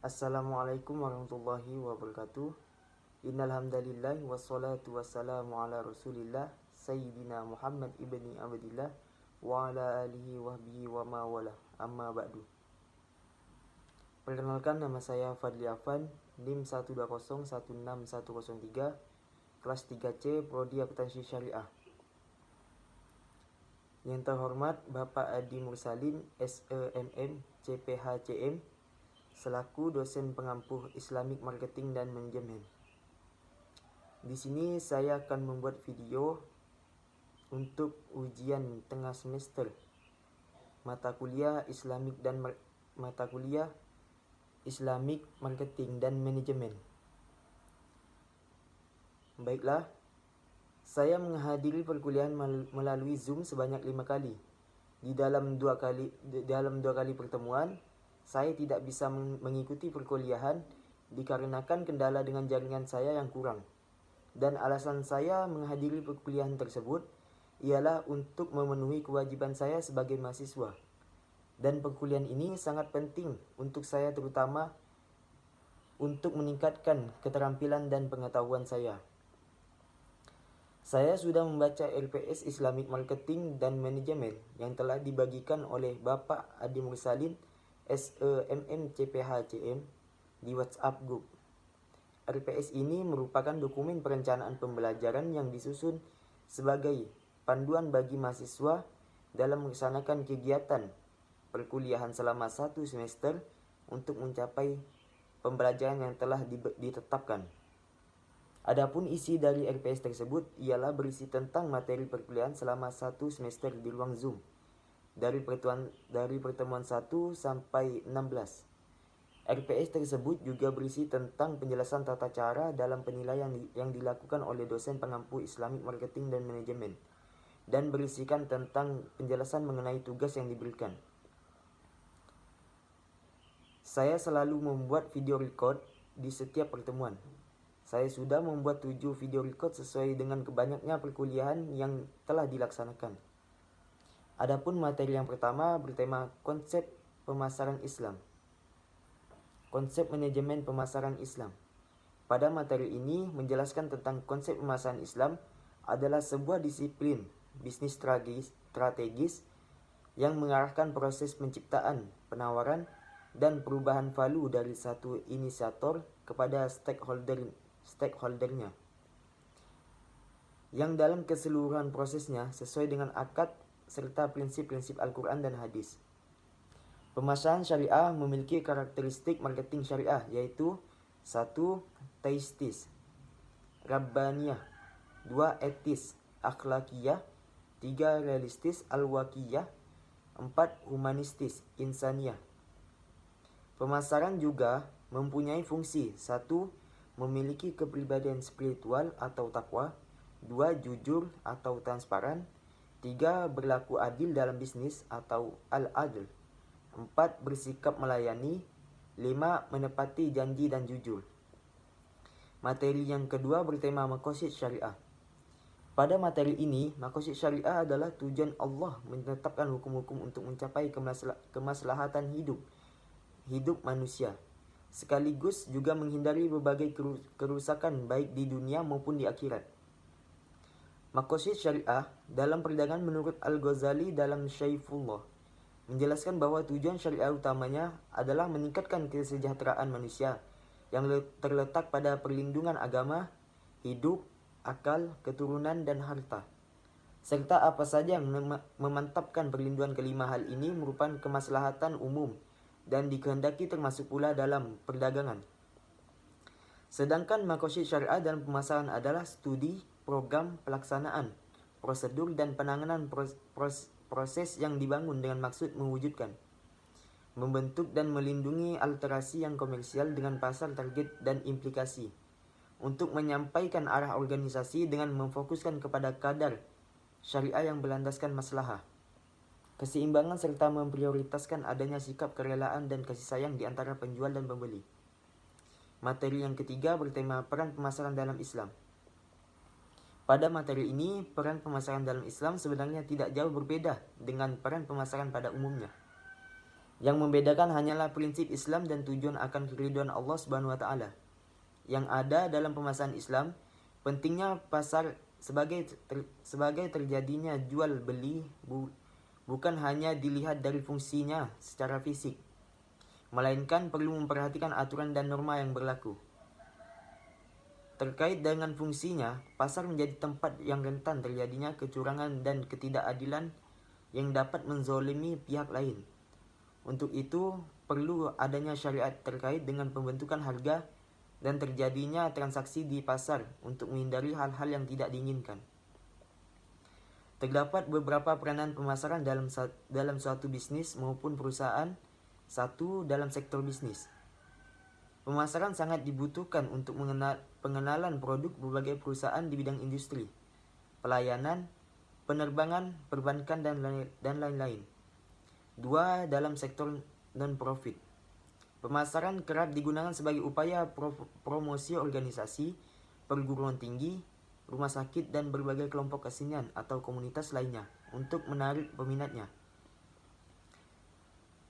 Assalamualaikum warahmatullahi wabarakatuh. Innal hamdalillah wassalatu wassalamu ala Rasulillah Sayyidina Muhammad ibni Abdillah wa ala alihi wahbihi wa mawala. Amma ba'du. Perkenalkan, nama saya Fadli Afan, NIM 120161103, kelas 3C, Prodi Akuntansi Syariah. Yang terhormat Bapak Adi Mursalin, SEMM, CPHCM, selaku dosen pengampuh Islamic Marketing dan Manajemen. Di sini saya akan membuat video untuk ujian tengah semester mata kuliah Islamic Marketing dan Manajemen. Baiklah, saya menghadiri perkuliahan melalui Zoom sebanyak 5 kali. Di dalam dua kali pertemuan, saya tidak bisa mengikuti perkuliahan dikarenakan kendala dengan jaringan saya yang kurang. Dan alasan saya menghadiri perkuliahan tersebut ialah untuk memenuhi kewajiban saya sebagai mahasiswa. Dan perkuliahan ini sangat penting untuk saya, terutama untuk meningkatkan keterampilan dan pengetahuan saya. Saya sudah membaca LPS Islamic Marketing dan Manajemen yang telah dibagikan oleh Bapak Adi Mursalin, SEMM CPHCM, di WhatsApp Group. LPS ini merupakan dokumen perencanaan pembelajaran yang disusun sebagai panduan bagi mahasiswa dalam melaksanakan kegiatan perkuliahan selama 1 semester untuk mencapai pembelajaran yang telah ditetapkan. Adapun isi dari LPS tersebut ialah berisi tentang materi perkuliahan selama 1 semester di ruang Zoom dari pertemuan 1 sampai 16. LPS tersebut juga berisi tentang penjelasan tata cara dalam penilaian yang dilakukan oleh dosen pengampu Islamic Marketing dan Manajemen, dan berisikan tentang penjelasan mengenai tugas yang diberikan. Saya selalu membuat video record di setiap pertemuan. Saya sudah membuat 7 video record sesuai dengan banyaknya perkuliahan yang telah dilaksanakan. Adapun materi yang pertama bertema konsep pemasaran Islam. Konsep manajemen pemasaran Islam. Pada materi ini menjelaskan tentang konsep pemasaran Islam adalah sebuah disiplin bisnis strategis yang mengarahkan proses penciptaan, penawaran, dan perubahan value dari satu inisiator kepada stakeholdernya, yang dalam keseluruhan prosesnya sesuai dengan akad serta prinsip-prinsip Al-Quran dan hadis. Pemasaran syariah memiliki karakteristik marketing syariah, yaitu 1. Teistis, Rabbaniyah, 2. Etis, Akhlakiyah, 3. Realistis, Al-Waqiyah, 4. Humanistis, Insaniyah. Pemasaran juga mempunyai fungsi: 1. Memiliki kepribadian spiritual atau takwa, 2. Jujur atau transparan, 3. Berlaku adil dalam bisnis atau al-adl, 4. Bersikap melayani, 5. Menepati janji dan jujur. Materi yang kedua bertema maqasid syariah. Pada materi ini, maqasid syariah adalah tujuan Allah menetapkan hukum-hukum untuk mencapai kemaslahatan hidup manusia, sekaligus juga menghindari berbagai kerusakan baik di dunia maupun di akhirat. Maqasid syariah dalam perdagangan menurut Al-Ghazali dalam Syaifullah menjelaskan bahwa tujuan syariah utamanya adalah meningkatkan kesejahteraan manusia yang terletak pada perlindungan agama, hidup, akal, keturunan, dan harta. Serta apa saja yang memantapkan perlindungan kelima hal ini merupakan kemaslahatan umum dan dikehendaki termasuk pula dalam perdagangan. Sedangkan maqasid syariah dalam pemasaran adalah studi, program, pelaksanaan, prosedur, dan penanganan proses yang dibangun dengan maksud mewujudkan, membentuk dan melindungi alterasi yang komersial dengan pasar target dan implikasi, untuk menyampaikan arah organisasi dengan memfokuskan kepada kadar syariah yang berlandaskan maslahah, keseimbangan, serta memprioritaskan adanya sikap kerelaan dan kasih sayang di antara penjual dan pembeli. Materi yang ketiga bertema peran pemasaran dalam Islam. Pada materi ini, peran pemasaran dalam Islam sebenarnya tidak jauh berbeda dengan peran pemasaran pada umumnya. Yang membedakan hanyalah prinsip Islam dan tujuan akan keridhaan Allah Subhanahu wa taala. Yang ada dalam pemasaran Islam, pentingnya pasar sebagai terjadinya jual beli bukan hanya dilihat dari fungsinya secara fisik, melainkan perlu memperhatikan aturan dan norma yang berlaku. Terkait dengan fungsinya, pasar menjadi tempat yang rentan terjadinya kecurangan dan ketidakadilan yang dapat menzolimi pihak lain. Untuk itu, perlu adanya syariat terkait dengan pembentukan harga dan terjadinya transaksi di pasar untuk menghindari hal-hal yang tidak diinginkan. Terdapat beberapa peranan pemasaran dalam suatu bisnis maupun perusahaan. Satu, dalam sektor bisnis. Pemasaran sangat dibutuhkan untuk pengenalan produk berbagai perusahaan di bidang industri, pelayanan, penerbangan, perbankan, dan lain-lain. Dua, dalam sektor non-profit. Pemasaran kerap digunakan sebagai upaya promosi organisasi, perguruan tinggi, rumah sakit, dan berbagai kelompok kesenian atau komunitas lainnya untuk menarik peminatnya.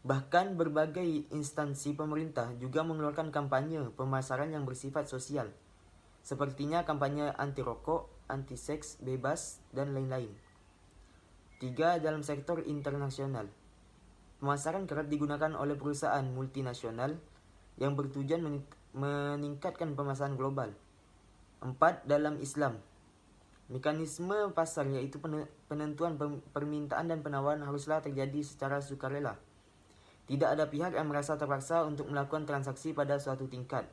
Bahkan berbagai instansi pemerintah juga mengeluarkan kampanye pemasaran yang bersifat sosial, sepertinya kampanye anti rokok, anti seks bebas, dan lain-lain. Tiga, dalam sektor internasional. Pemasaran kerap digunakan oleh perusahaan multinasional yang bertujuan meningkatkan pemasaran global. Empat, dalam Islam. Mekanisme pasar yaitu penentuan permintaan dan penawaran haruslah terjadi secara sukarela. Tidak ada pihak yang merasa terpaksa untuk melakukan transaksi pada suatu tingkat.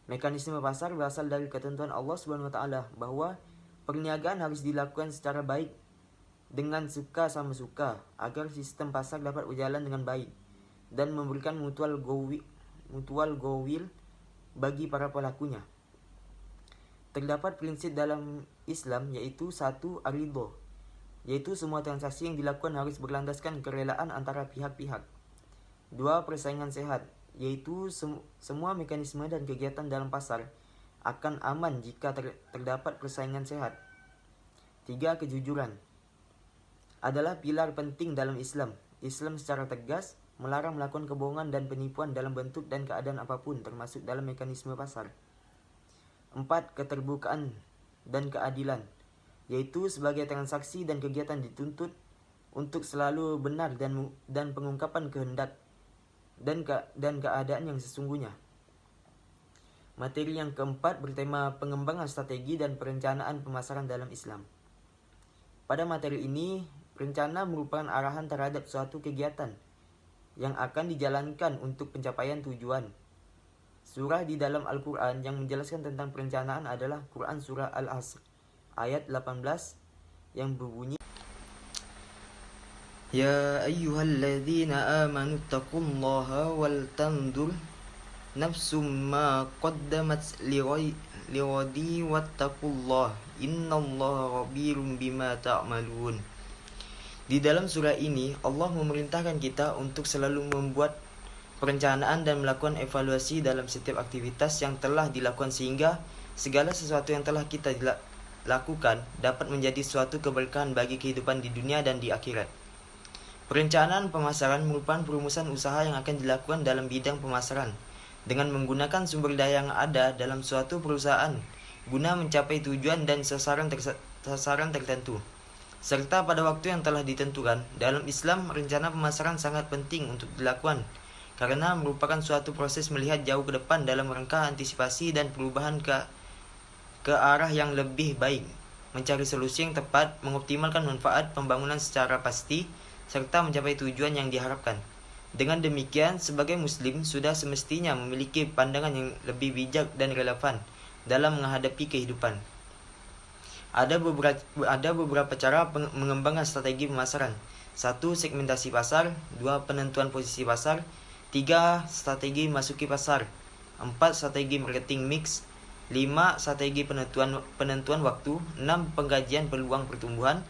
Mekanisme pasar berasal dari ketentuan Allah Subhanahu wa taala bahwa perniagaan harus dilakukan secara baik dengan suka sama suka agar sistem pasar dapat berjalan dengan baik dan memberikan mutual goodwill bagi para pelakunya. Terdapat prinsip dalam Islam yaitu satu, ar-ridho, yaitu semua transaksi yang dilakukan harus berlandaskan kerelaan antara pihak-pihak. Dua, persaingan sehat, yaitu semua mekanisme dan kegiatan dalam pasar akan aman jika terdapat persaingan sehat. Tiga, kejujuran adalah pilar penting dalam Islam. Islam secara tegas melarang melakukan kebohongan dan penipuan dalam bentuk dan keadaan apapun, termasuk dalam mekanisme pasar. Empat, keterbukaan dan keadilan, yaitu sebagai transaksi dan kegiatan dituntut untuk selalu benar dan pengungkapan kehendak dan keadaan yang sesungguhnya. Materi yang keempat bertema pengembangan strategi dan perencanaan pemasaran dalam Islam. Pada materi ini, rencana merupakan arahan terhadap suatu kegiatan yang akan dijalankan untuk pencapaian tujuan. Surah di dalam Al-Quran yang menjelaskan tentang perencanaan adalah Quran Surah Al-Asr ayat 18 yang berbunyi, Ya ayyuhalladzina amanu taqullaha wal tandur nafsum ma qaddamat lighadi wattaqullaha innallaha khabirum bima ta'malun. Di dalam surah ini Allah memerintahkan kita untuk selalu membuat perencanaan dan melakukan evaluasi dalam setiap aktivitas yang telah dilakukan sehingga segala sesuatu yang telah kita lakukan dapat menjadi suatu keberkahan bagi kehidupan di dunia dan di akhirat. Perencanaan pemasaran merupakan perumusan usaha yang akan dilakukan dalam bidang pemasaran dengan menggunakan sumber daya yang ada dalam suatu perusahaan guna mencapai tujuan dan sasaran tertentu, serta pada waktu yang telah ditentukan. Dalam Islam, rencana pemasaran sangat penting untuk dilakukan karena merupakan suatu proses melihat jauh ke depan dalam rangka antisipasi dan perubahan ke arah yang lebih baik, mencari solusi yang tepat, mengoptimalkan manfaat pembangunan secara pasti, serta mencapai tujuan yang diharapkan. Dengan demikian, sebagai Muslim sudah semestinya memiliki pandangan yang lebih bijak dan relevan dalam menghadapi kehidupan. Ada beberapa cara mengembangkan strategi pemasaran. 1. Segmentasi pasar. 2. Penentuan posisi pasar. 3. Strategi masuki pasar. 4. Strategi marketing mix. 5. Strategi penentuan waktu. 6. Pengkajian peluang pertumbuhan.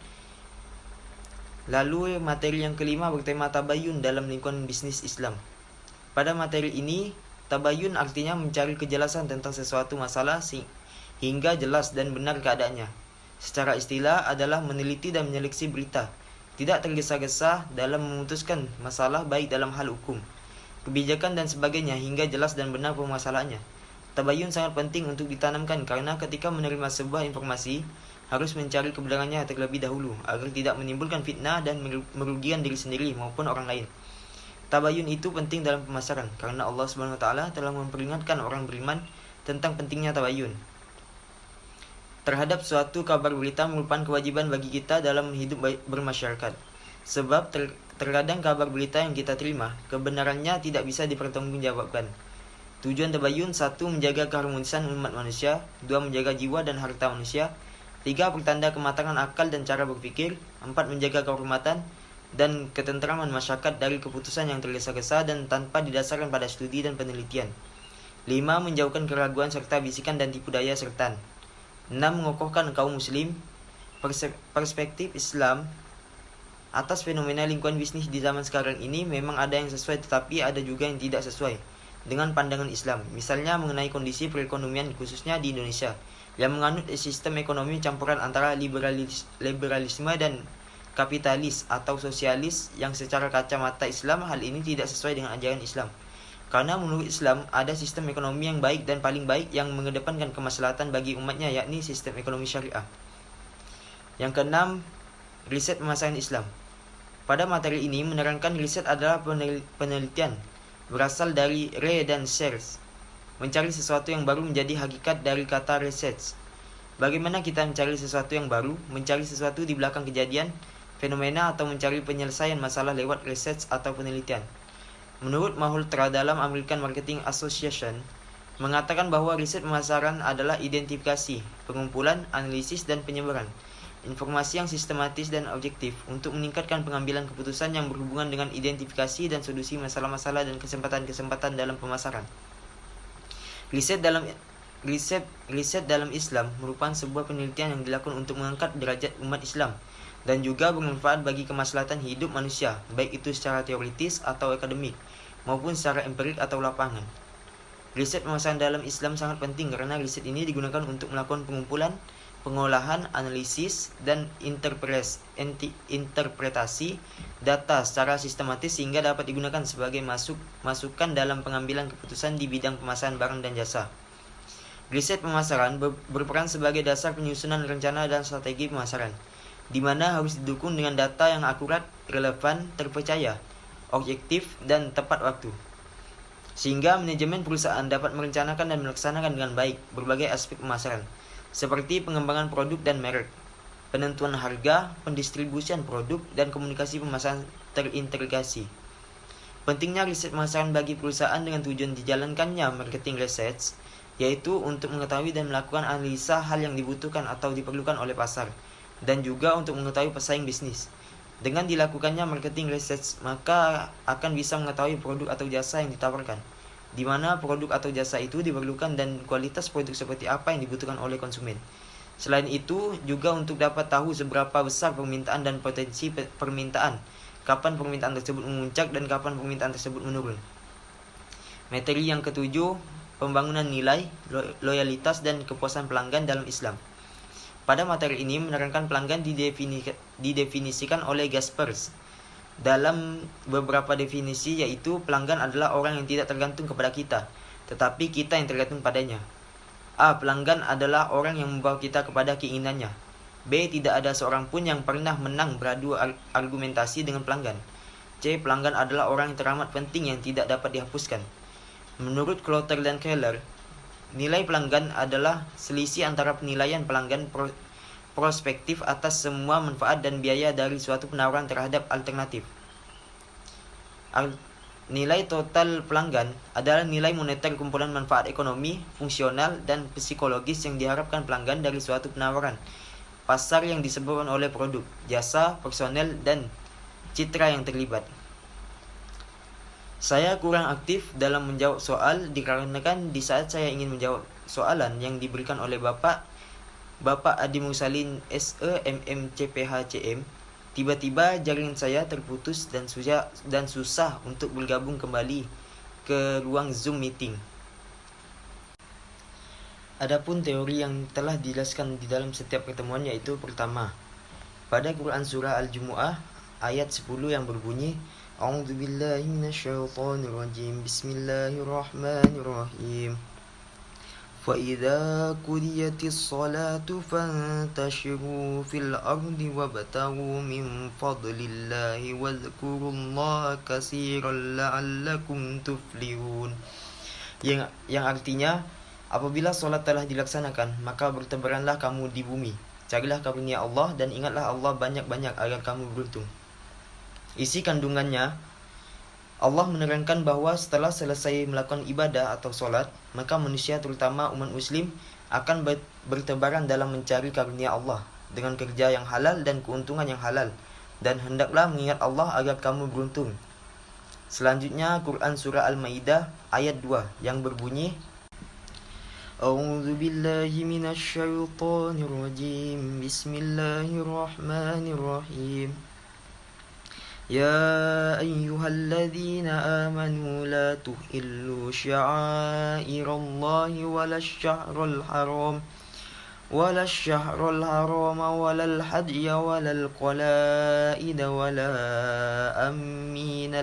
Lalu materi yang kelima bertema tabayun dalam lingkungan bisnis Islam. Pada materi ini, tabayun artinya mencari kejelasan tentang sesuatu masalah hingga jelas dan benar keadaannya. Secara istilah adalah meneliti dan menyeleksi berita tidak tergesa-gesa dalam memutuskan masalah baik dalam hal hukum, kebijakan dan sebagainya hingga jelas dan benar permasalahannya. Tabayun sangat penting untuk ditanamkan karena ketika menerima sebuah informasi harus mencari kebenarannya terlebih dahulu agar tidak menimbulkan fitnah dan merugikan diri sendiri maupun orang lain. Tabayun itu penting dalam pemasaran karena Allah Subhanahu wa taala telah memperingatkan orang beriman tentang pentingnya tabayun. Terhadap suatu kabar berita merupakan kewajiban bagi kita dalam hidup bermasyarakat. Sebab terkadang kabar berita yang kita terima kebenarannya tidak bisa dipertanggungjawabkan. Tujuan tabayun: 1. Menjaga keharmonisan umat manusia. 2. Menjaga jiwa dan harta manusia. 3. Pertanda kematangan akal dan cara berpikir. 4. Menjaga kehormatan dan ketentraman masyarakat dari keputusan yang tergesa-gesa dan tanpa didasarkan pada studi dan penelitian. 5. Menjauhkan keraguan serta bisikan dan tipu daya serta. 6. Mengokohkan kaum muslim. Perspektif Islam atas fenomena lingkungan bisnis di zaman sekarang ini memang ada yang sesuai tetapi ada juga yang tidak sesuai dengan pandangan Islam, misalnya mengenai kondisi perekonomian khususnya di Indonesia yang menganut sistem ekonomi campuran antara liberalisme dan kapitalis atau sosialis yang secara kacamata Islam hal ini tidak sesuai dengan ajaran Islam. Karena menurut Islam ada sistem ekonomi yang baik dan paling baik yang mengedepankan kemaslahatan bagi umatnya, yakni sistem ekonomi syariah. Yang keenam, riset pemasaran Islam. Pada materi ini menerangkan riset adalah penelitian berasal dari re dan search, mencari sesuatu yang baru menjadi hakikat dari kata research. Bagaimana kita mencari sesuatu yang baru, mencari sesuatu di belakang kejadian, fenomena atau mencari penyelesaian masalah lewat research atau penelitian. Menurut Malhotra dalam American Marketing Association mengatakan bahwa riset pemasaran adalah identifikasi, pengumpulan, analisis dan penyebaran informasi yang sistematis dan objektif untuk meningkatkan pengambilan keputusan yang berhubungan dengan identifikasi dan solusi masalah-masalah dan kesempatan-kesempatan dalam pemasaran. Riset dalam Islam merupakan sebuah penelitian yang dilakukan untuk mengangkat derajat umat Islam dan juga bermanfaat bagi kemaslahatan hidup manusia, baik itu secara teoritis atau akademik maupun secara empirik atau lapangan. Riset pemasaran dalam Islam sangat penting karena riset ini digunakan untuk melakukan pengumpulan, pengolahan, analisis, dan interpretasi data secara sistematis sehingga dapat digunakan sebagai masukan dalam pengambilan keputusan di bidang pemasaran barang dan jasa. Riset pemasaran berperan sebagai dasar penyusunan rencana dan strategi pemasaran, di mana harus didukung dengan data yang akurat, relevan, terpercaya, objektif, dan tepat waktu. Sehingga manajemen perusahaan dapat merencanakan dan melaksanakan dengan baik berbagai aspek pemasaran, seperti pengembangan produk dan merek, penentuan harga, pendistribusian produk, dan komunikasi pemasaran terintegrasi. Pentingnya riset pemasaran bagi perusahaan dengan tujuan dijalankannya marketing research, yaitu untuk mengetahui dan melakukan analisa hal yang dibutuhkan atau diperlukan oleh pasar, dan juga untuk mengetahui pesaing bisnis. Dengan dilakukannya marketing research, maka akan bisa mengetahui produk atau jasa yang ditawarkan, di mana produk atau jasa itu diperlukan dan kualitas produk seperti apa yang dibutuhkan oleh konsumen. Selain itu, juga untuk dapat tahu seberapa besar permintaan dan potensi permintaan, kapan permintaan tersebut memuncak dan kapan permintaan tersebut menurun. Materi yang ketujuh, pembangunan nilai, loyalitas, dan kepuasan pelanggan dalam Islam. Pada materi ini menerangkan pelanggan didefinisikan oleh Gaspers dalam beberapa definisi, yaitu pelanggan adalah orang yang tidak tergantung kepada kita, tetapi kita yang tergantung padanya. A. Pelanggan adalah orang yang membawa kita kepada keinginannya. B. Tidak ada seorang pun yang pernah menang beradu argumentasi dengan pelanggan. C. Pelanggan adalah orang yang teramat penting yang tidak dapat dihapuskan. Menurut Clotter dan Keller, nilai pelanggan adalah selisih antara penilaian pelanggan prospektif atas semua manfaat dan biaya dari suatu penawaran terhadap alternatif. Nilai total pelanggan adalah nilai moneter kumpulan manfaat ekonomi, fungsional, dan psikologis yang diharapkan pelanggan dari suatu penawaran pasar yang disebabkan oleh produk, jasa, personel, dan citra yang terlibat. Saya kurang aktif dalam menjawab soal dikarenakan di saat saya ingin menjawab soalan yang diberikan oleh Bapak Adi Mursalin SE MMCPHCM, tiba-tiba jaringan saya terputus dan susah untuk bergabung kembali ke ruang Zoom meeting. Adapun teori yang telah dijelaskan di dalam setiap pertemuan yaitu pertama, pada Quran Surah Al-Jumu'ah ayat 10 yang berbunyi A'udzubillahi minasyaitonirrajim. Bismillahirrahmanirrahim. فَإِذَا قُضِيَتِ الصَّلَاةُ فَانتَشِرُوا فِي الْأَرْضِ وَابْتَغُوا مِنْ فَضْلِ اللَّهِ وَاذْكُرُوا اللَّهَ كَثِيرًا لَعَلَّكُمْ تُفْلِحُونَ. Yang artinya, apabila solat telah dilaksanakan, maka bertebaranlah kamu di bumi. Carilah karunia Allah dan ingatlah Allah banyak-banyak agar kamu beruntung. Isi kandungannya, Allah menerangkan bahwa setelah selesai melakukan ibadah atau solat, maka manusia terutama umat muslim akan bertebaran dalam mencari karunia Allah dengan kerja yang halal dan keuntungan yang halal, dan hendaklah mengingat Allah agar kamu beruntung. Selanjutnya Quran Surah Al-Maidah ayat 2 yang berbunyi A'udzu billahi minasy syaithanir rajim. Bismillahirrahmanirrahim. يا أيها الذين آمنوا لا تحلوا شعائر الله ولا الشهر الحرام ولا الهدي ولا القلائد ولا آمين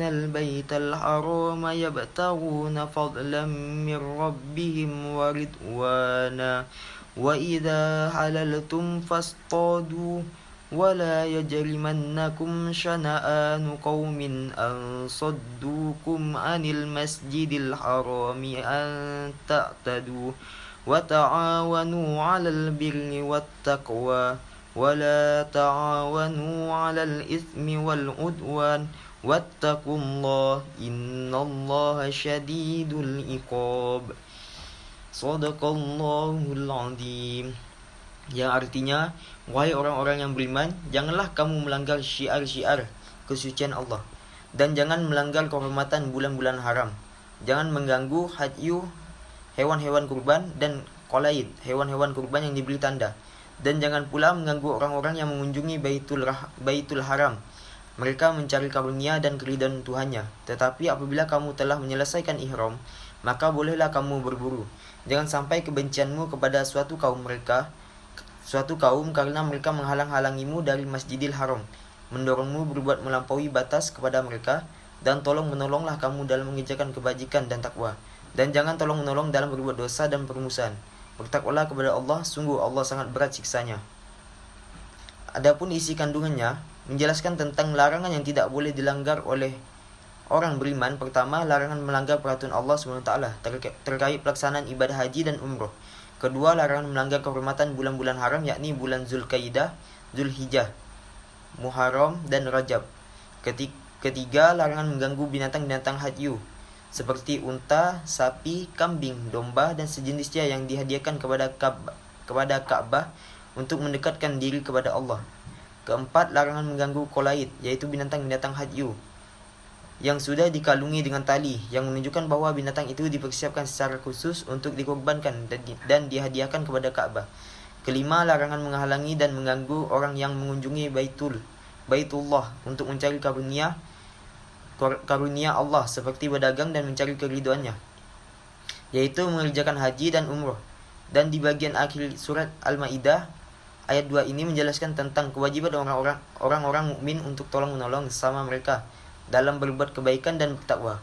البيت الحرام يبتغون فضلا من ربهم ورضوانا وَإِذَا حَلَلْتُمْ فَاصْطَادُوا وَلَا يَجْرِمَنَّكُمْ شَنَآنُ قَوْمٍ أَنْ صَدُّوكُمْ عَنِ الْمَسْجِدِ الْحَرَامِ أَنْ تَعْتَدُوا وَتَعَاوَنُوا عَلَى الْبِرِّ وَالتَّقْوَى وَلَا تَعَاوَنُوا عَلَى الْإِثْمِ وَالْعُدْوَانِ وَاتَّقُوا اللَّهَ إِنَّ اللَّهَ شَدِيدُ الْعِقَابِ. Shadaqallahul azim. Yang artinya, wahai orang-orang yang beriman, janganlah kamu melanggar syiar-syiar kesucian Allah, dan jangan melanggar kehormatan bulan-bulan haram. Jangan mengganggu hadyu, hewan-hewan kurban, dan qalaid, hewan-hewan kurban yang diberi tanda. Dan jangan pula mengganggu orang-orang yang mengunjungi Baitul Haram. Mereka mencari karunia dan keridhaan Tuhannya. Tetapi apabila kamu telah menyelesaikan ihram, maka bolehlah kamu berburu. Jangan sampai kebencianmu kepada suatu kaum karena mereka menghalang-halangimu dari Masjidil Haram, mendorongmu berbuat melampaui batas kepada mereka, dan tolong-menolonglah kamu dalam mengerjakan kebajikan dan takwa. Dan jangan tolong-menolong dalam berbuat dosa dan permusuhan. Bertakwalah kepada Allah, sungguh Allah sangat berat siksanya. Adapun isi kandungannya menjelaskan tentang larangan yang tidak boleh dilanggar oleh orang beriman. Pertama, larangan melanggar peraturan Allah SWT terkait pelaksanaan ibadah haji dan umroh. Kedua, larangan melanggar kehormatan bulan-bulan haram, yakni bulan Zulkaidah, Zulhijjah, Muharram, dan Rajab. Ketiga, larangan mengganggu binatang-binatang hadyu seperti unta, sapi, kambing, domba, dan sejenisnya yang dihadiahkan kepada Ka'bah untuk mendekatkan diri kepada Allah. Keempat, larangan mengganggu qalaid, yaitu binatang-binatang hadyu yang sudah dikalungi dengan tali, yang menunjukkan bahwa binatang itu dipersiapkan secara khusus untuk dikorbankan dan dihadiahkan kepada Ka'bah. Kelima, larangan menghalangi dan mengganggu orang yang mengunjungi Baitullah untuk mencari karunia Allah, seperti berdagang dan mencari keridhaannya, yaitu mengerjakan haji dan umroh. Dan di bagian akhir surat Al-Maidah ayat 2 ini menjelaskan tentang kewajiban orang-orang mukmin untuk tolong-menolong sesama mereka dalam berbuat kebaikan dan bertakwa.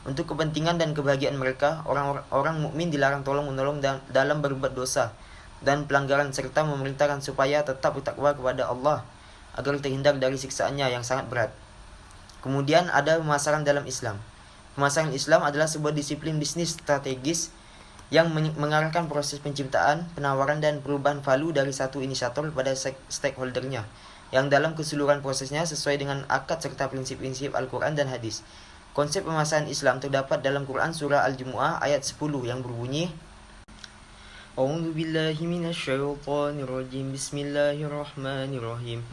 Untuk kepentingan dan kebahagiaan mereka, orang mukmin dilarang tolong-menolong dalam berbuat dosa dan pelanggaran, serta memerintahkan supaya tetap bertakwa kepada Allah agar terhindar dari siksaannya yang sangat berat. Kemudian ada pemasaran dalam Islam. Pemasaran Islam adalah sebuah disiplin bisnis strategis yang mengarahkan proses penciptaan, penawaran, dan perubahan value dari satu inisiator pada stakeholdernya, yang dalam keseluruhan prosesnya sesuai dengan akad serta prinsip-prinsip Al-Quran dan hadis. Konsep pemasaran Islam terdapat dalam Quran Surah Al-Jumu'ah ayat 10 yang berbunyi A'udzu billahi minasyaitonir rajim. Bismillahirrahmanirrahim.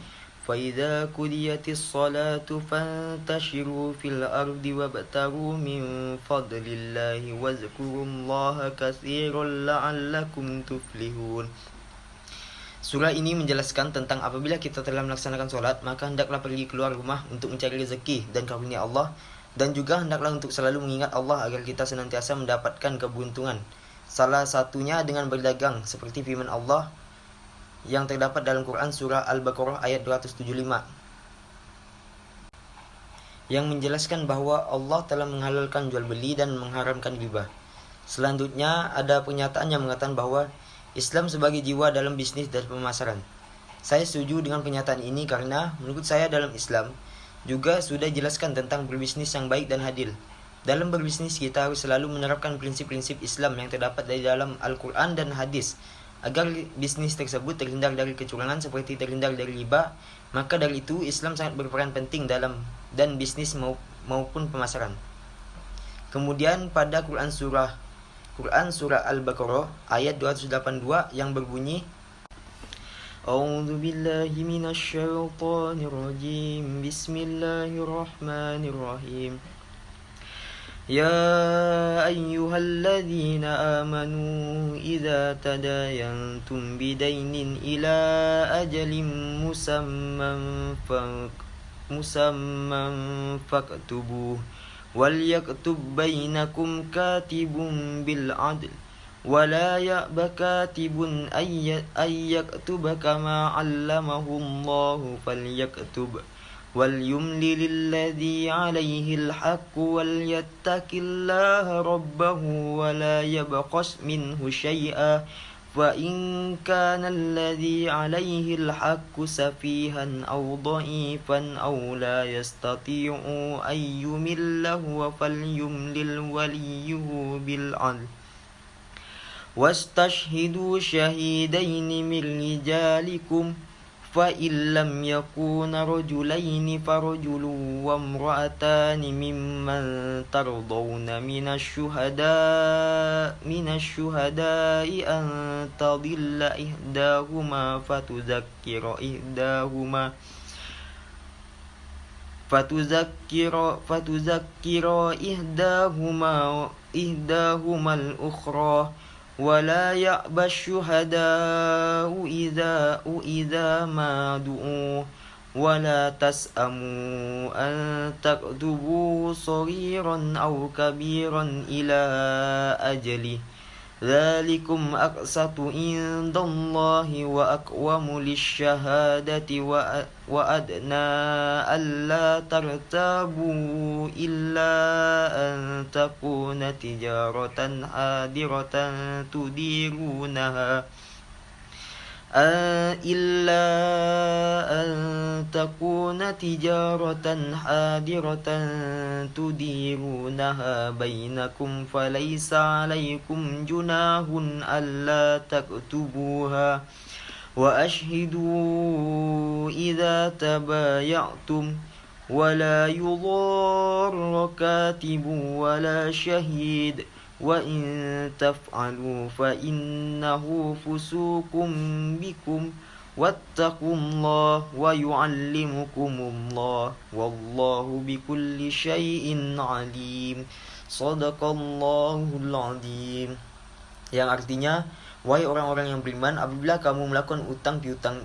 فَإِذَا قُضِيَتِ الصَّلَاةُ فَانتَشِرُوا فِي الْأَرْضِ وَابْتَغُوا مِنْ فَضْلِ اللَّهِ وَاذْكُرُوا اللَّهَ كَثِيرًا لَعَلَّكُمْ تُفْلِحُونَ. Surah ini menjelaskan tentang apabila kita telah melaksanakan solat, maka hendaklah pergi keluar rumah untuk mencari rezeki dan karunia Allah, dan juga hendaklah untuk selalu mengingat Allah agar kita senantiasa mendapatkan keberuntungan. Salah satunya dengan berdagang, seperti firman Allah yang terdapat dalam Quran surah Al-Baqarah ayat 275 yang menjelaskan bahwa Allah telah menghalalkan jual beli dan mengharamkan riba. Selanjutnya ada pernyataan yang mengatakan bahwa Islam sebagai jiwa dalam bisnis dan pemasaran. Saya setuju dengan pernyataan ini karena menurut saya dalam Islam juga sudah dijelaskan tentang berbisnis yang baik dan adil. Dalam berbisnis kita harus selalu menerapkan prinsip-prinsip Islam yang terdapat dari dalam Al-Quran dan hadis agar bisnis tersebut terhindar dari kecurangan seperti terhindar dari riba. Maka dari itu Islam sangat berperan penting dalam dan bisnis maupun pemasaran. Kemudian pada Quran surah Al-Baqarah ayat 282 yang berbunyi A'udzu billahi minasyaitonir rajim. Bismillahirrahmanirrahim. Ya ayyuhalladzina amanu idza tadayantum bidainin ila ajalin musamman faktubuh wal yaktub bainakum katibun bil adl wala ya'ba katibun ay yaktuba kama 'allamahu Allahu falyaktub wal yumli lilladzi 'alaihi al-haqq wal yattaqillaha rabbahu wala yabqas minhu syai'a fa in kana alladzi 'alaihi al-haqq safihan aw dha'ifan aw la yastati'u ay yumillahu falyumlil waliyyuhu bil 'adl wastashhidu syahidaini min rijalikum fa illam yakuna rajulaini farajulun wa imra'atani mimman tardawna minasyuhada'i an tadilla ihdahuma fatuzakkira ihdahuma al-ukhra ولا يأبى الشهداء إذا ما دعوا ولا تسأموا أن تكتبوا صغيرا أو كبيرا إلى أجله ذلكم أقسط عند الله وأقوم للشهادة وأدنى ألا ترتابوا إلا أن تكون تجارة حاضرة تديرونها بينكم فليس عليكم جناح ألا تكتبوها وأشهدوا إذا تبايعتم ولا يضار كاتب ولا شهيد وإن تفعلوا فإنه فسوق بكم واتقوا الله ويعلمكم الله والله بكل شيء عليم صدق الله العظيم. Yang artinya, wahai orang-orang yang beriman, apabila kamu melakukan utang piutang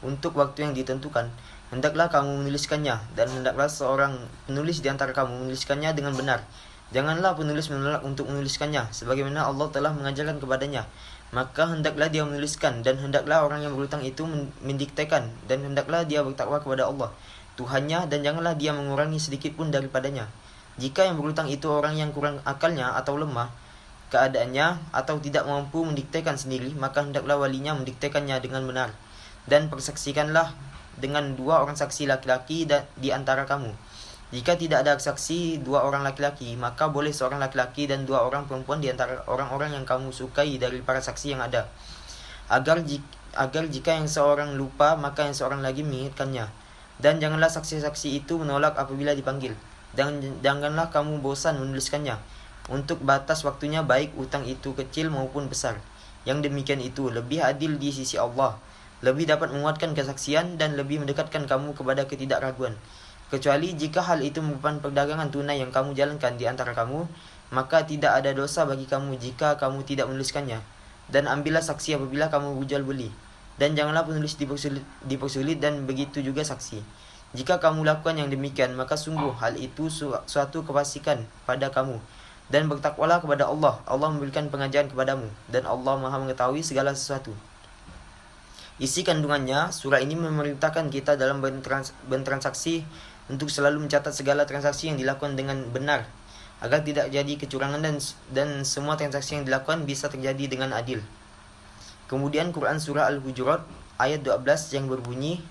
untuk waktu yang ditentukan, hendaklah kamu menuliskannya, dan hendaklah seorang penulis di antara kamu menuliskannya dengan benar. Janganlah penulis menolak untuk menuliskannya, sebagaimana Allah telah mengajarkan kepadanya. Maka hendaklah dia menuliskan, dan hendaklah orang yang berhutang itu mendiktekan, dan hendaklah dia bertakwa kepada Allah Tuhannya, dan janganlah dia mengurangi sedikit pun daripadanya. Jika yang berhutang itu orang yang kurang akalnya atau lemah keadaannya, atau tidak mampu mendiktekan sendiri, maka hendaklah walinya mendiktekannya dengan benar. Dan persaksikanlah dengan 2 orang saksi laki-laki di antara kamu. Jika tidak ada saksi 2 orang laki-laki, maka boleh seorang laki-laki dan 2 orang perempuan di antara orang-orang yang kamu sukai dari para saksi yang ada. Agar jika yang seorang lupa, maka yang seorang lagi mengingatkannya. Dan janganlah saksi-saksi itu menolak apabila dipanggil. Dan janganlah kamu bosan menuliskannya. Untuk batas waktunya baik utang itu kecil maupun besar. Yang demikian itu lebih adil di sisi Allah, lebih dapat menguatkan kesaksian dan lebih mendekatkan kamu kepada ketidakraguan. Kecuali jika hal itu merupakan perdagangan tunai yang kamu jalankan di antara kamu, maka tidak ada dosa bagi kamu jika kamu tidak menuliskannya. Dan ambillah saksi apabila kamu berjual beli. Dan janganlah penulis dipersulit dan begitu juga saksi. Jika kamu lakukan yang demikian, maka sungguh hal itu suatu kefasikan pada kamu. Dan bertakwalah kepada Allah. Allah memberikan pengajaran kepadamu, dan Allah Maha mengetahui segala sesuatu. Isi kandungannya, surah ini memerintahkan kita dalam bertransaksi untuk selalu mencatat segala transaksi yang dilakukan dengan benar, agar tidak jadi kecurangan dan semua transaksi yang dilakukan bisa terjadi dengan adil. Kemudian Quran surah Al-Hujurat ayat 12 yang berbunyi,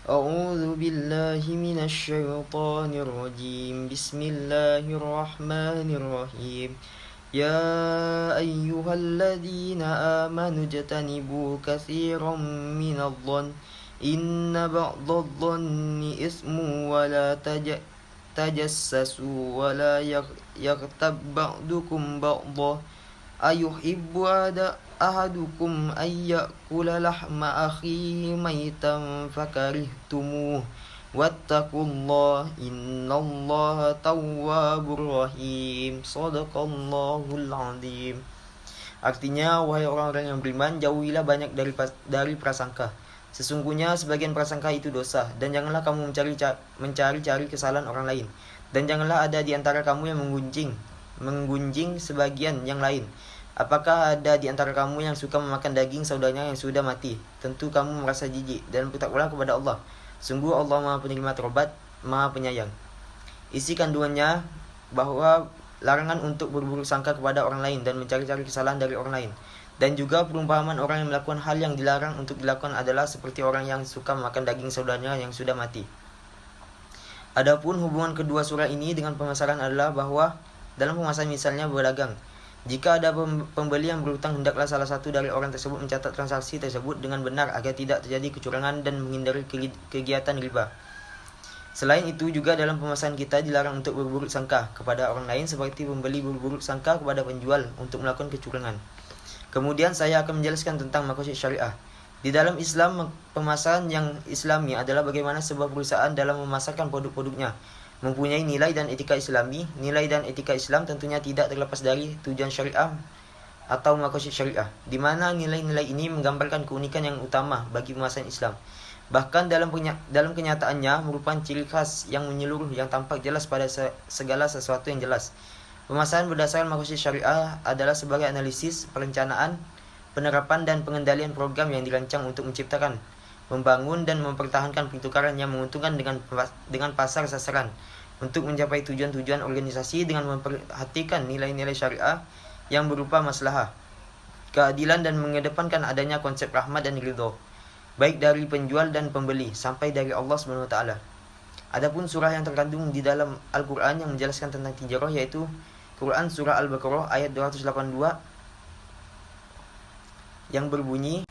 A'udzu billahi minasy syaithanir rajim. Bismillahirrahmanirrahim. Ya ayyuhalladzina amanu jtanibu katsiran minadh-dhann inna ba'dadh-dhanni ismu wa la tajassasu wa la yaghtab ba'dukum ba'dha ayuhibbu ahadukum ayyakula lahma akhihi maitan fakarihtumuh wattaqullah innallaha tawwabur rahim. Shadaqallahul azim. Artinya, wahai orang-orang yang beriman, jauhilah banyak dari prasangka. Sesungguhnya sebagian prasangka itu dosa, dan janganlah kamu mencari-cari kesalahan orang lain, dan janganlah ada di antara kamu yang menggunjing sebagian yang lain. Apakah ada di antara kamu yang suka memakan daging saudaranya yang sudah mati? Tentu kamu merasa jijik, dan bertakwalah kepada Allah. Sungguh Allah Maha penerima taubat, Maha penyayang. Isi kandungannya bahwa larangan untuk berburuk sangka kepada orang lain dan mencari-cari kesalahan dari orang lain. Dan juga perumpamaan orang yang melakukan hal yang dilarang untuk dilakukan adalah seperti orang yang suka memakan daging saudaranya yang sudah mati. Adapun hubungan kedua surah ini dengan pemasaran adalah bahwa dalam pemasaran misalnya berdagang, jika ada pembeli yang berhutang, hendaklah salah satu dari orang tersebut mencatat transaksi tersebut dengan benar agar tidak terjadi kecurangan dan menghindari kegiatan riba. Selain itu juga dalam pemasaran kita dilarang untuk berburuk sangka kepada orang lain seperti pembeli berburuk sangka kepada penjual untuk melakukan kecurangan. Kemudian saya akan menjelaskan tentang maqasid syariah. Di dalam Islam, pemasaran yang islami adalah bagaimana sebuah perusahaan dalam memasarkan produk-produknya mempunyai nilai dan etika islami. Nilai dan etika Islam tentunya tidak terlepas dari tujuan syariah atau maqasid syariah, di mana nilai-nilai ini menggambarkan keunikan yang utama bagi pemasaran Islam. Bahkan dalam kenyataannya merupakan ciri khas yang menyeluruh yang tampak jelas pada segala sesuatu yang jelas. Pemasaran berdasarkan maqasid syariah adalah sebagai analisis, perencanaan, penerapan dan pengendalian program yang dirancang untuk menciptakan, membangun dan mempertahankan pertukaran yang menguntungkan dengan pasar sasaran untuk mencapai tujuan-tujuan organisasi dengan memperhatikan nilai-nilai syariah yang berupa maslahah, keadilan dan mengedepankan adanya konsep rahmat dan ridho, baik dari penjual dan pembeli sampai dari Allah SWT. Adapun surah yang terkandung di dalam Al-Quran yang menjelaskan tentang tijarah yaitu Quran surah Al-Baqarah ayat 282 yang berbunyi,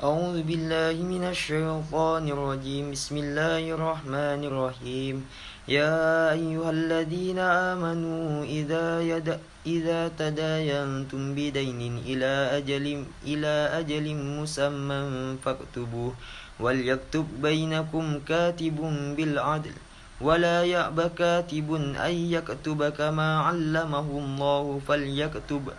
A'udzu billahi minasy syaithanir rajim. Bismillahirrahmanirrahim. Ya ayyuhalladzina amanu idza tadayantum bidainin ila ajalin musamman faktubuh wal yaktub bainakum katibun bil adl wala ya'ba katibun ay yaktuba kama 'allamahu Allahu falyaktub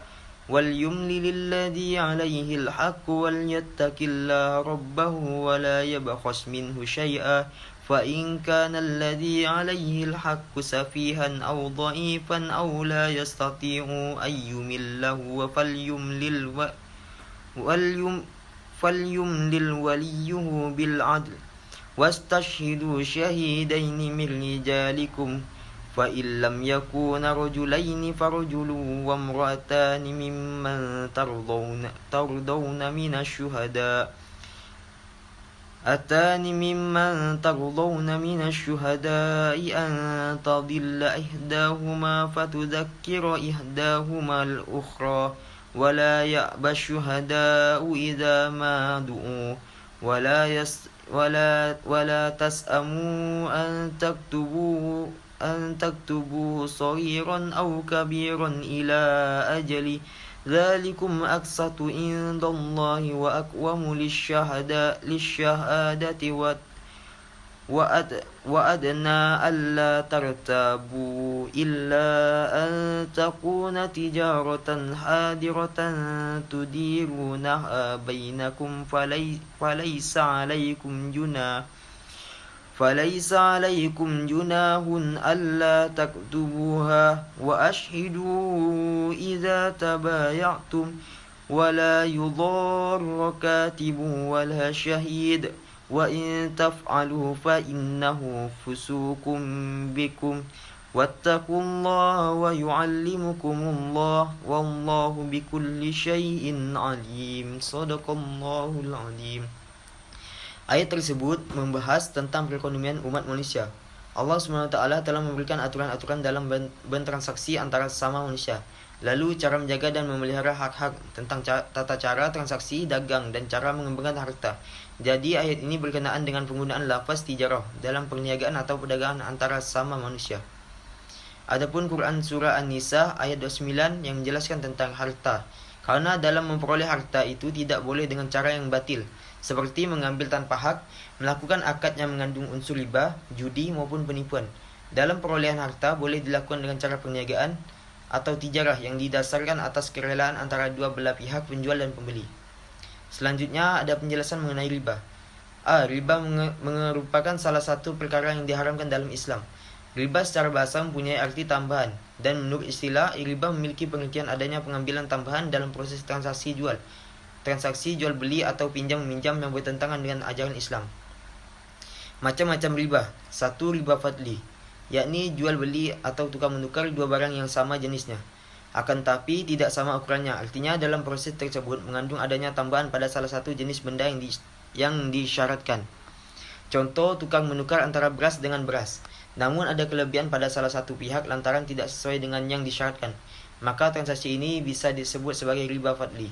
وَلْيُمْلِلِ الَّذِي عَلَيْهِ الْحَقُّ وَلْيَتَّقِ اللَّهَ رَبَّهُ وَلَا يَبْخَسْ مِنْهُ شَيْئًا فَإِنْ كَانَ الَّذِي عَلَيْهِ الْحَقُّ سَفِيهًا أَوْ ضَعِيفًا أَوْ لَا يَسْتَطِيعُ أَنْ يُمِلَّ هُوَ فَلْيُمْلِلْ وَلِيُّهُ بِالْعَدْلِ وَاسْتَشْهِدُوا شَهِيدَيْنِ مِنْ رِجَالِكُمْ فَإِنْ لَمْ يَكُونَا رَجُلَيْنِ فَرَجُلٌ وَامْرَأَتَانِ مِمَّنْ تَرْضَوْنَ مِنَ الشُّهَدَاءِ أَنْ تَضِلَّ إِحْدَاهُمَا فَتُذَكِّرَ إِحْدَاهُمَا الْأُخْرَى وَلَا يَأْبَ الشُّهَدَاءُ إِذَا مَا دُعُوا وَلَا تَسْأَمُوا أن تكتبوه صغيرا أو كبيرا إلى أجل ذلكم أقسط عند الله وأقوم للشهادة وأدنى ألا ترتابوا إلا أن تكون تجارة حاضرة تديرونها بينكم فليس عليكم فليس عليكم جناح ألا تكتبوها وأشهدوا إذا تبايعتم ولا يضار كاتب ولا شهيد وإن تفعلوا فإنه فسوق بكم واتقوا الله ويعلمكم الله والله بكل شيء عليم. صدق الله العظيم. Ayat tersebut membahas tentang perekonomian umat manusia. Allah SWT telah memberikan aturan-aturan dalam bertransaksi antara sesama manusia. Lalu cara menjaga dan memelihara hak-hak tentang tata cara transaksi, dagang, dan cara mengembangkan harta. Jadi ayat ini berkenaan dengan penggunaan lafaz tijarah dalam perniagaan atau perdagangan antara sesama manusia. Adapun Quran Surah An-Nisa ayat 29 yang menjelaskan tentang harta. Karena dalam memperoleh harta itu tidak boleh dengan cara yang batil, seperti mengambil tanpa hak, melakukan akad yang mengandung unsur riba, judi maupun penipuan. Dalam perolehan harta boleh dilakukan dengan cara perniagaan atau tijarah yang didasarkan atas kerelaan antara dua belah pihak penjual dan pembeli. Selanjutnya ada penjelasan mengenai riba. Riba merupakan salah satu perkara yang diharamkan dalam Islam. Riba secara bahasa mempunyai arti tambahan, dan menurut istilah, riba memiliki pengertian adanya pengambilan tambahan dalam proses transaksi jual beli atau pinjam meminjam yang bertentangan dengan ajaran Islam. Macam-macam riba. 1. Riba fadli, yakni jual beli atau tukar menukar dua barang yang sama jenisnya, akan tapi tidak sama ukurannya. Artinya dalam proses tersebut mengandung adanya tambahan pada salah satu jenis benda yang disyaratkan. Contoh, tukar menukar antara beras dengan beras, namun ada kelebihan pada salah satu pihak lantaran tidak sesuai dengan yang disyaratkan, maka transaksi ini bisa disebut sebagai riba fadli.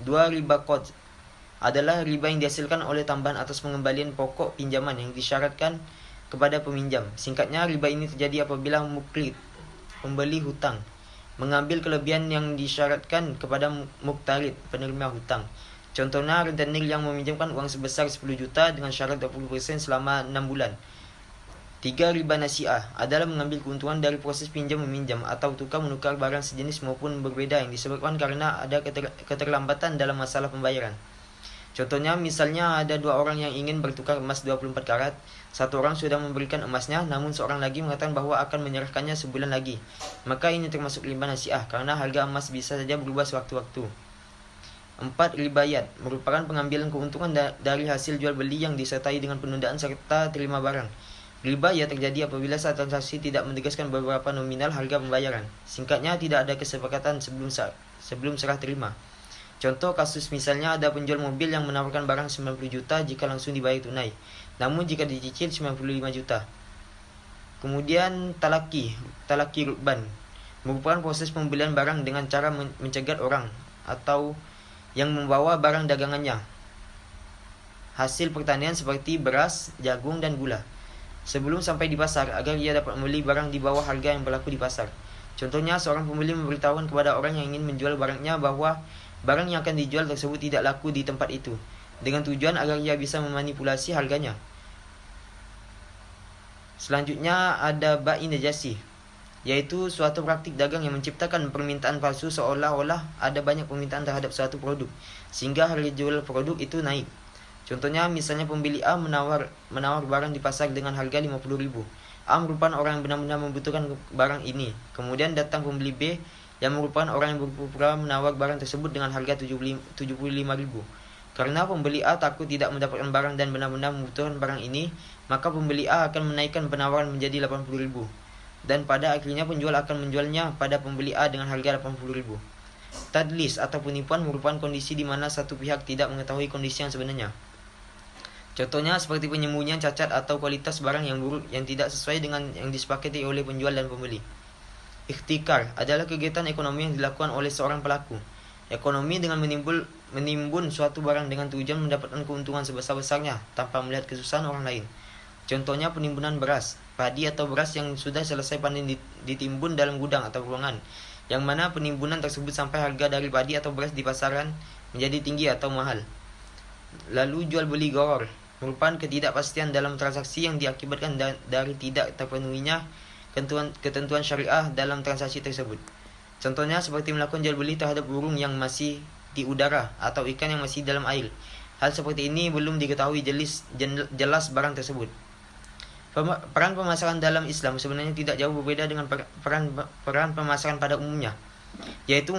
2. Riba qard adalah riba yang dihasilkan oleh tambahan atas pengembalian pokok pinjaman yang disyaratkan kepada peminjam. Singkatnya, riba ini terjadi apabila muqrid, pembeli hutang, mengambil kelebihan yang disyaratkan kepada muqtarid, penerima hutang. Contohnya, rentenir yang meminjamkan uang sebesar 10 juta dengan syarat 20% selama 6 bulan. 3. Riba nasi'ah adalah mengambil keuntungan dari proses pinjam-meminjam atau tukar menukar barang sejenis maupun berbeda yang disebabkan karena ada keterlambatan dalam masalah pembayaran. Contohnya, misalnya ada dua orang yang ingin bertukar emas 24 karat. Satu orang sudah memberikan emasnya, namun seorang lagi mengatakan bahwa akan menyerahkannya sebulan lagi. Maka ini termasuk riba nasi'ah karena harga emas bisa saja berubah sewaktu-waktu. 4. Riba yad merupakan pengambilan keuntungan dari hasil jual beli yang disertai dengan penundaan serta terima barang. Riba ya terjadi apabila saat transaksi tidak menegaskan beberapa nominal harga pembayaran. Singkatnya, tidak ada kesepakatan sebelum serah terima. Contoh kasus misalnya ada penjual mobil yang menawarkan barang 90 juta jika langsung dibayar tunai, namun jika dicicil 95 juta. Kemudian talaki rukban merupakan proses pembelian barang dengan cara mencegat orang atau yang membawa barang dagangannya, hasil pertanian seperti beras, jagung, dan gula, sebelum sampai di pasar agar ia dapat membeli barang di bawah harga yang berlaku di pasar. Contohnya, seorang pembeli memberitahukan kepada orang yang ingin menjual barangnya bahwa barang yang akan dijual tersebut tidak laku di tempat itu, dengan tujuan agar ia bisa memanipulasi harganya. Selanjutnya ada bai najasi, yaitu suatu praktik dagang yang menciptakan permintaan palsu seolah-olah ada banyak permintaan terhadap suatu produk, sehingga harga jual produk itu naik. Contohnya, misalnya pembeli A menawar barang di pasar dengan harga 50.000. A merupakan orang yang benar-benar membutuhkan barang ini. Kemudian datang pembeli B yang merupakan orang yang berpura-pura menawar barang tersebut dengan harga 75.000. Karena pembeli A takut tidak mendapatkan barang dan benar-benar membutuhkan barang ini, maka pembeli A akan menaikkan penawaran menjadi 80.000. Dan pada akhirnya penjual akan menjualnya pada pembeli A dengan harga 80.000. Tadlis atau penipuan merupakan kondisi di mana satu pihak tidak mengetahui kondisi yang sebenarnya. Contohnya seperti penyembunyian cacat atau kualitas barang yang buruk yang tidak sesuai dengan yang disepakati oleh penjual dan pembeli. Ikhtikar adalah kegiatan ekonomi yang dilakukan oleh seorang pelaku ekonomi dengan menimbun suatu barang dengan tujuan mendapatkan keuntungan sebesar-besarnya tanpa melihat kesusahan orang lain. Contohnya penimbunan beras, padi atau beras yang sudah selesai panen ditimbun dalam gudang atau ruangan, yang mana penimbunan tersebut sampai harga dari padi atau beras di pasaran menjadi tinggi atau mahal. Lalu jual beli gharar merupakan ketidakpastian dalam transaksi yang diakibatkan dari tidak terpenuhinya ketentuan syariah dalam transaksi tersebut. Contohnya seperti melakukan jual beli terhadap burung yang masih di udara atau ikan yang masih dalam air. Hal seperti ini belum diketahui jelas barang tersebut. Peran pemasaran dalam Islam sebenarnya tidak jauh berbeda dengan peran pemasaran pada umumnya, yaitu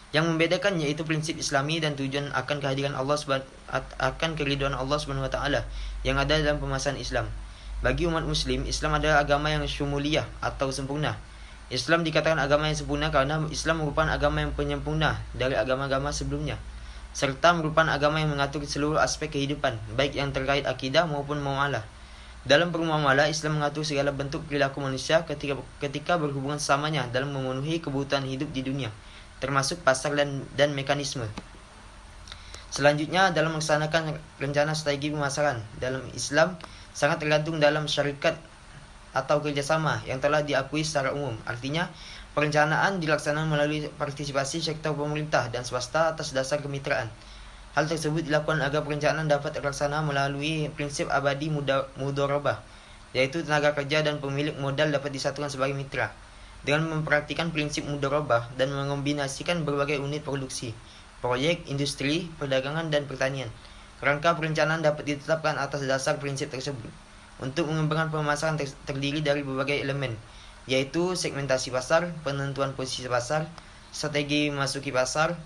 yang membedakannya itu prinsip Islami dan tujuan akan kehadiran Allah akan keridhaan Allah Subhanahu wa taala yang ada dalam pemasaran Islam. Bagi umat muslim, Islam adalah agama yang syumuliyah atau sempurna. Islam dikatakan agama yang sempurna karena Islam merupakan agama yang penyempurna dari agama-agama sebelumnya, serta merupakan agama yang mengatur seluruh aspek kehidupan, baik yang terkait akidah maupun muamalah. Dalam bermuamalah, Islam mengatur segala bentuk perilaku manusia ketika berhubungan sesamanya dalam memenuhi kebutuhan hidup di dunia, termasuk pasar dan mekanisme. Selanjutnya, dalam melaksanakan rencana strategi pemasaran dalam Islam sangat tergantung dalam syarikat atau kerjasama yang telah diakui secara umum. Artinya, perencanaan dilaksanakan melalui partisipasi sektor pemerintah dan swasta atas dasar kemitraan. Hal tersebut dilakukan agar perencanaan dapat terlaksana melalui prinsip abadi mudharabah, yaitu tenaga kerja dan pemilik modal dapat disatukan sebagai mitra. Dengan memperhatikan prinsip mudharabah dan mengombinasikan berbagai unit produksi, proyek, industri, perdagangan, dan pertanian, kerangka perencanaan dapat ditetapkan atas dasar prinsip tersebut. Untuk mengembangkan pemasaran terdiri dari berbagai elemen, yaitu segmentasi pasar, penentuan posisi pasar, strategi memasuki pasar,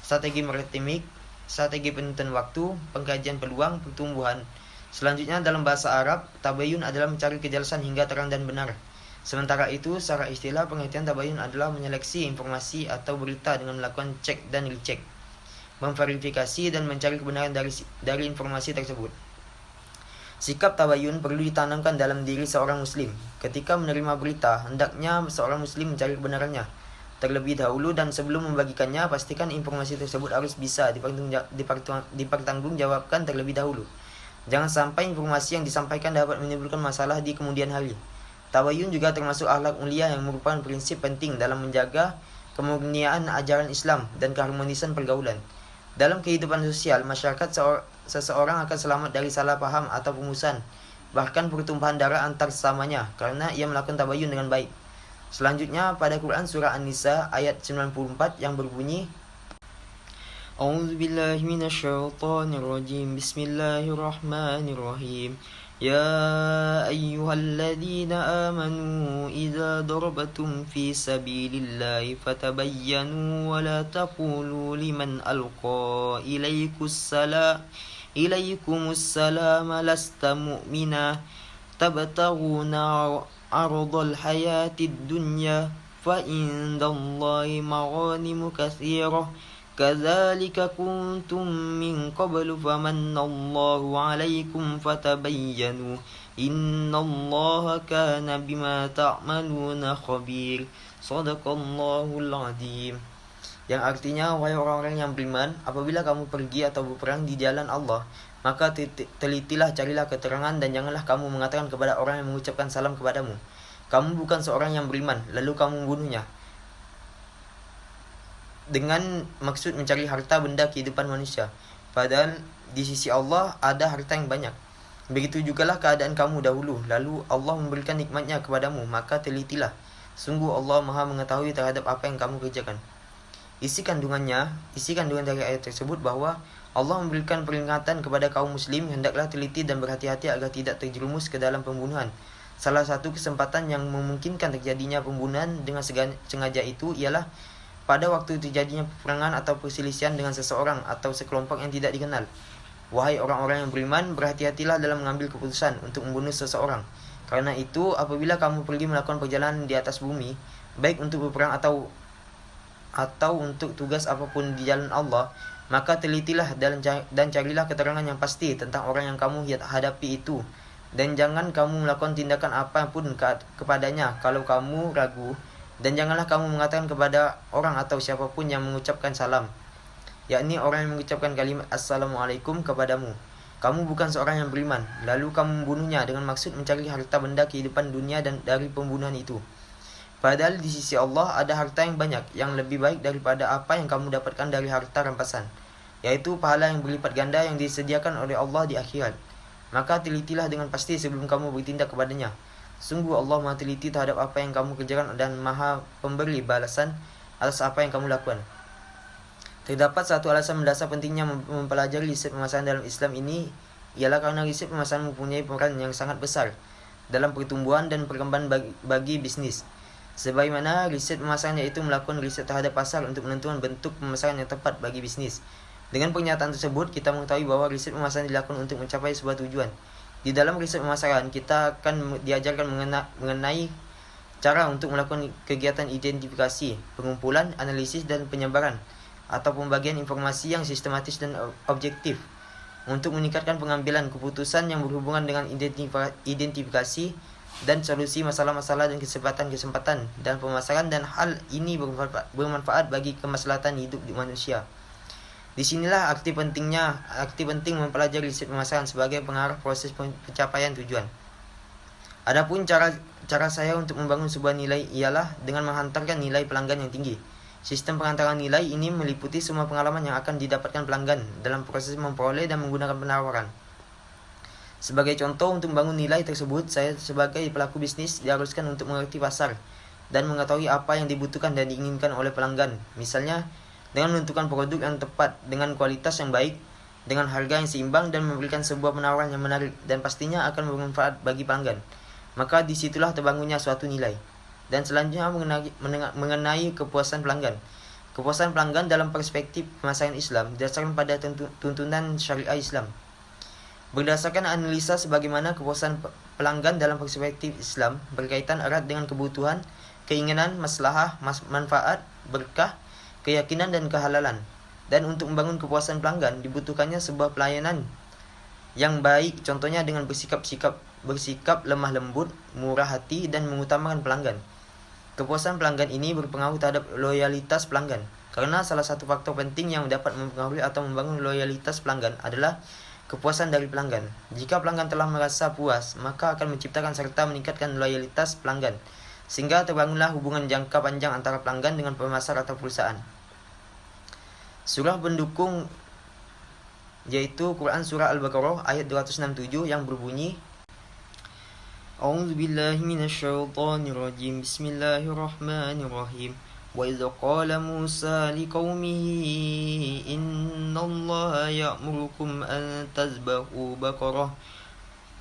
strategi marketing, strategi penentuan waktu, pengkajian peluang pertumbuhan. Selanjutnya, dalam bahasa Arab, tabayun adalah mencari kejelasan hingga terang dan benar. Sementara itu, secara istilah pengertian tabayun adalah menyeleksi informasi atau berita dengan melakukan cek dan recheck, memverifikasi dan mencari kebenaran dari informasi tersebut. Sikap tabayun perlu ditanamkan dalam diri seorang muslim. Ketika menerima berita, hendaknya seorang muslim mencari kebenarannya terlebih dahulu, dan sebelum membagikannya, pastikan informasi tersebut harus bisa dipertanggungjawabkan terlebih dahulu. Jangan sampai informasi yang disampaikan dapat menimbulkan masalah di kemudian hari. Tabayun juga termasuk akhlak mulia yang merupakan prinsip penting dalam menjaga kemurnian ajaran Islam dan keharmonisan pergaulan. Dalam kehidupan sosial, masyarakat seseorang akan selamat dari salah paham atau permusuhan, bahkan pertumpahan darah antar sesamanya, karena ia melakukan tabayun dengan baik. Selanjutnya, pada Quran surah An-Nisa ayat 94 yang berbunyi, A'udzubillahi minasyaitonirrajim. Bismillahirrahmanirrahim. Ya ayyuhalladzina amanu idza darabtum fi sabilillahi fatabayyanu wa la taqulu liman alqa ilaikumus salama lasta mu'mina tabtaghuna ardal hayatid dunya fa indallahi maghanimu katsirah kadzalika kuntum min qablu famannallahu 'alaikum fatabayyanu innallaha kana bima ta'maluna khabir. Shadaqallahul 'adzim. Yang artinya, wahai orang-orang yang beriman, apabila kamu pergi atau berperang di jalan Allah, maka telitilah, carilah keterangan, dan janganlah kamu mengatakan kepada orang yang mengucapkan salam kepadamu, kamu bukan seorang yang beriman, lalu kamu membunuhnya, dengan maksud mencari harta benda kehidupan manusia. Padahal di sisi Allah ada harta yang banyak. Begitu jugalah keadaan kamu dahulu, lalu Allah memberikan nikmatnya kepadamu, maka telitilah. Sungguh Allah Maha mengetahui terhadap apa yang kamu kerjakan. Isi kandungan dari ayat tersebut bahwa Allah memberikan peringatan kepada kaum muslim hendaklah teliti dan berhati-hati agar tidak terjerumus ke dalam pembunuhan. Salah satu kesempatan yang memungkinkan terjadinya pembunuhan dengan sengaja itu ialah pada waktu terjadinya peperangan atau perselisihan dengan seseorang atau sekelompok yang tidak dikenal. Wahai orang-orang yang beriman, berhati-hatilah dalam mengambil keputusan untuk membunuh seseorang. Karena itu, apabila kamu pergi melakukan perjalanan di atas bumi, baik untuk berperang atau untuk tugas apapun di jalan Allah, maka telitilah dan carilah keterangan yang pasti tentang orang yang kamu hadapi itu, dan jangan kamu melakukan tindakan apapun kepadanya kalau kamu ragu, dan janganlah kamu mengatakan kepada orang atau siapapun yang mengucapkan salam, yakni orang yang mengucapkan kalimat Assalamualaikum kepadamu, kamu bukan seorang yang beriman, lalu kamu membunuhnya dengan maksud mencari harta benda kehidupan dunia dan dari pembunuhan itu. Padahal di sisi Allah ada harta yang banyak, yang lebih baik daripada apa yang kamu dapatkan dari harta rampasan, yaitu pahala yang berlipat ganda yang disediakan oleh Allah di akhirat. Maka telitilah dengan pasti sebelum kamu bertindak kepadanya. Sungguh Allah Maha teliti terhadap apa yang kamu kerjakan dan Maha pemberi balasan atas apa yang kamu lakukan. Terdapat satu alasan mendasar pentingnya mempelajari riset pemasaran dalam Islam ini, ialah karena riset pemasaran mempunyai peran yang sangat besar dalam pertumbuhan dan perkembangan bagi bisnis. Sebagaimana riset pemasaran yaitu melakukan riset terhadap pasar untuk menentukan bentuk pemasaran yang tepat bagi bisnis. Dengan pernyataan tersebut, kita mengetahui bahwa riset pemasaran dilakukan untuk mencapai sebuah tujuan. Di dalam riset pemasaran, kita akan diajarkan mengenai cara untuk melakukan kegiatan identifikasi, pengumpulan, analisis, dan penyebaran atau pembagian informasi yang sistematis dan objektif untuk meningkatkan pengambilan keputusan yang berhubungan dengan identifikasi dan solusi masalah-masalah dan kesempatan-kesempatan dalam pemasaran, dan hal ini bermanfaat bagi kemaslahatan hidup di manusia. Disinilah arti penting mempelajari riset pemasaran sebagai pengarah proses pencapaian tujuan. Adapun cara saya untuk membangun sebuah nilai ialah dengan menghantarkan nilai pelanggan yang tinggi. Sistem penghantaran nilai ini meliputi semua pengalaman yang akan didapatkan pelanggan dalam proses memperoleh dan menggunakan penawaran. Sebagai contoh, untuk membangun nilai tersebut, saya sebagai pelaku bisnis diharuskan untuk mengerti pasar dan mengetahui apa yang dibutuhkan dan diinginkan oleh pelanggan. Misalnya, dengan menentukan produk yang tepat, dengan kualitas yang baik, dengan harga yang seimbang, dan memberikan sebuah penawaran yang menarik dan pastinya akan bermanfaat bagi pelanggan. Maka disitulah terbangunnya suatu nilai. Dan selanjutnya mengenai kepuasan pelanggan. Kepuasan pelanggan dalam perspektif pemasaran Islam didasarkan pada tuntunan syariah Islam. Berdasarkan analisa sebagaimana kepuasan pelanggan dalam perspektif Islam berkaitan erat dengan kebutuhan, keinginan, maslahah, manfaat, berkah, keyakinan, dan kehalalan. Dan untuk membangun kepuasan pelanggan dibutuhkannya sebuah pelayanan yang baik, contohnya dengan bersikap lemah lembut, murah hati, dan mengutamakan pelanggan. Kepuasan pelanggan ini berpengaruh terhadap loyalitas pelanggan, karena salah satu faktor penting yang dapat mempengaruhi atau membangun loyalitas pelanggan adalah kepuasan dari pelanggan. Jika pelanggan telah merasa puas, maka akan menciptakan serta meningkatkan loyalitas pelanggan, sehingga terbangunlah hubungan jangka panjang antara pelanggan dengan pemasar atau perusahaan. Surah pendukung yaitu Quran Surah Al-Baqarah ayat 267 yang berbunyi, A'udzu billahi minasyaitonir rajim. Bismillahirrahmanirrahim. Wa idz qala Musa liqaumihi innallaha ya'murukum an tazbahu baqarah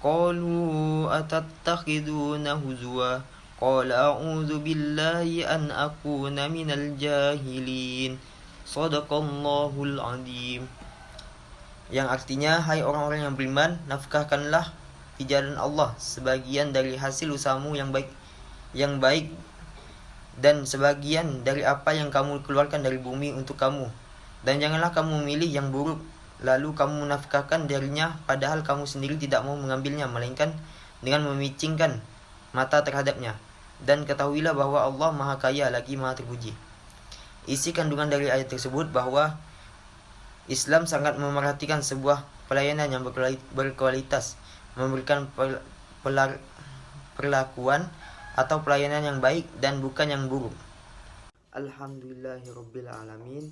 qalu atattakhiduna huzwa qala a'udzu billahi an akuna minal jahilin. Shadaqallahul azim. Yang artinya, hai orang-orang yang beriman, nafkahkanlah di jalan Allah sebagian dari hasil usahamu yang baik dan sebagian dari apa yang kamu keluarkan dari bumi untuk kamu, dan janganlah kamu memilih yang buruk lalu kamu menafkahkan darinya padahal kamu sendiri tidak mau mengambilnya, melainkan dengan memicingkan mata terhadapnya. Dan ketahuilah bahwa Allah Maha Kaya lagi Maha Terpuji. Isi kandungan dari ayat tersebut bahwa Islam sangat memerhatikan sebuah pelayanan yang berkualitas, memberikan perlakuan atau pelayanan yang baik dan bukan yang buruk. Alhamdulillahirabbil alamin.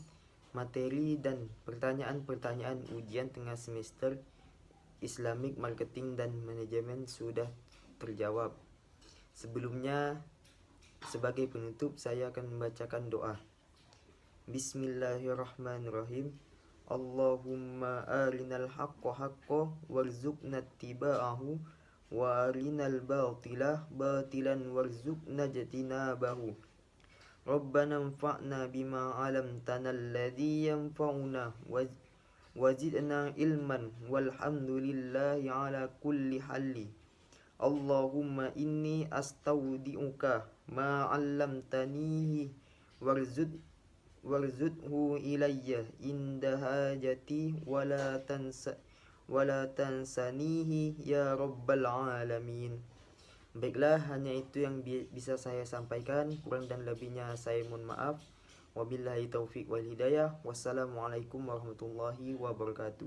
Materi dan pertanyaan-pertanyaan ujian tengah semester Islamic Marketing dan Manajemen sudah terjawab. Sebelumnya, sebagai penutup, saya akan membacakan doa. Bismillahirrahmanirrahim. Allahumma arinal haqqa haqqa warzuqna ittiba'ahu wa arinal batila batilan warzuqna jtinabahu. Rabbana anfa'na bima 'allamtana alladhi yanfa'una wazidna ilman walhamdulillahi ala kulli halli. Allahumma inni astaudi'uka ma 'allamtanihi warzudhu ilayya inda hajati wala tansanihi ya rabbal alamin. Baiklah, hanya itu yang bisa saya sampaikan. Kurang dan lebihnya saya mohon maaf. Wabillahi taufiq wal hidayah. Wassalamualaikum warahmatullahi wabarakatuh.